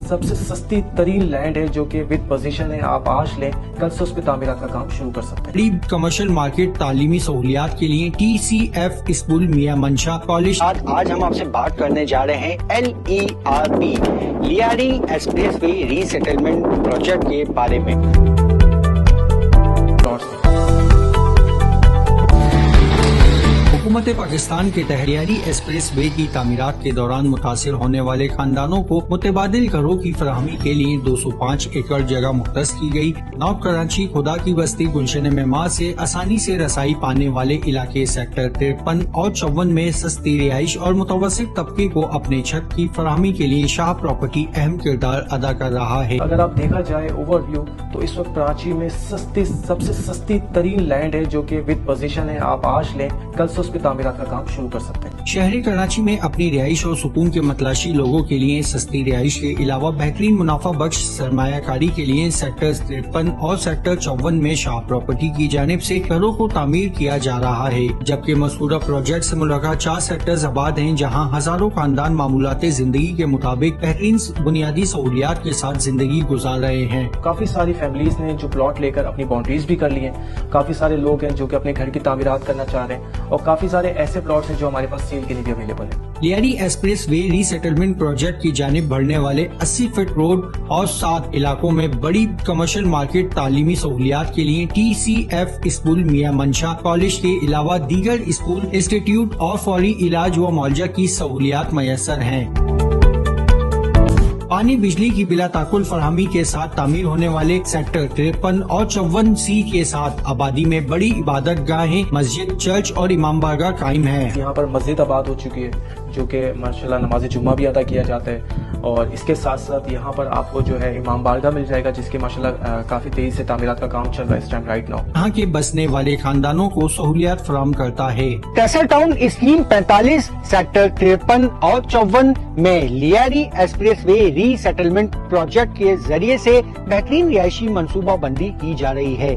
سب سے سستی ترین لینڈ ہے جو کہ ود پوزیشن ہے. آپ آج لیں کل سے اس پہ تعمیرات کا کام شروع کر سکتے ہیں. بڑی کمرشل مارکیٹ تعلیمی سہولیات کے لیے TCF اسکول میاں منشا کالج. آج ہم آپ سے بات کرنے جا رہے ہیں LERP لیاری ایکسپریس وے ری سیٹلمنٹ پروجیکٹ کے بارے میں. حکومت پاکستان کے تحت لیاری ایکسپریس وے کی تعمیرات کے دوران متاثر ہونے والے خاندانوں کو متبادل گھروں کی فراہمی کے لیے 205 ایکڑ جگہ مختص کی گئی. نارتھ کراچی خدا کی بستی گلشن مہما سے آسانی سے رسائی پانے والے علاقے سیکٹر 53 اور 54 میں سستی رہائش اور متوسط طبقے کو اپنے چھت کی فراہمی کے لیے شاہ پراپرٹی اہم کردار ادا کر رہا ہے. اگر آپ دیکھا جائے اوور ویو تو اس وقت کراچی میں سب سے سستی ترین لینڈ ہے جو کہ ود پوزیشن ہے. آپ آج لیں کل سے اس پہ تعمیرات کا کام شروع کر سکتے ہیں. شہری کراچی میں اپنی رہائش اور سکون کے متلاشی لوگوں کے لیے سستی رہائش کے علاوہ بہترین منافع بخش سرمایہ کاری کے لیے سیکٹر 53 اور سیکٹر 54 میں شاہ پراپرٹی کی جانب سے گھروں کو تعمیر کیا جا رہا ہے. جبکہ مذکورہ پروجیکٹ سے ملحقہ 4 سیکٹرز آباد ہیں جہاں ہزاروں خاندان معمولات زندگی کے مطابق بہترین بنیادی سہولیات کے ساتھ زندگی گزار رہے ہیں. کافی ساری فیملیز نے جو پلاٹ لے کر اپنی باؤنڈریز بھی کر لی ہیں. کافی سارے لوگ ہیں جو کہ اپنے گھر کی تعمیرات کرنا چاہ رہے ہیں اور کافی سارے ایسے پلاٹس ہیں جو ہمارے پاس سیل کے لیے بھی اویلیبل ہیں. لیاری ایکسپریس وے ری سیٹلمنٹ پروجیکٹ کی جانب بڑھنے والے 80 فٹ روڈ اور 7 علاقوں میں بڑی کمرشل مارکیٹ تعلیمی سہولیات کے لیے TCF اسکول میاں منشا کالج کے علاوہ دیگر اسکول انسٹیٹیوٹ اور فوری علاج و معالجہ کی سہولیات میسر ہیں. پانی بجلی کی بلا تعقل فراہمی کے ساتھ تعمیر ہونے والے سیکٹر 53 اور 54C کے ساتھ آبادی میں بڑی عبادت گاہیں، مسجد، چرچ اور امام بارگاہ قائم ہے. یہاں پر مسجد آباد ہو چکی ہے جو کہ ماشاءاللہ نماز جمعہ بھی ادا کیا جاتا ہے اور اس کے ساتھ ساتھ یہاں پر آپ کو جو ہے امام بارگاہ مل جائے گا جس کے ماشاءاللہ کافی تیزی سے تعمیرات کا کام چل رہا ہے اس ٹائم رائٹ ناؤ. یہاں کے بسنے والے خاندانوں کو سہولیات فراہم کرتا ہے. کیسر ٹاؤن اسکیم 45 سیکٹر 53 اور 54 میں لیاری ایکسپریس وے ری سیٹلمنٹ پروجیکٹ کے ذریعے سے بہترین رہائشی منصوبہ بندی کی جا رہی ہے.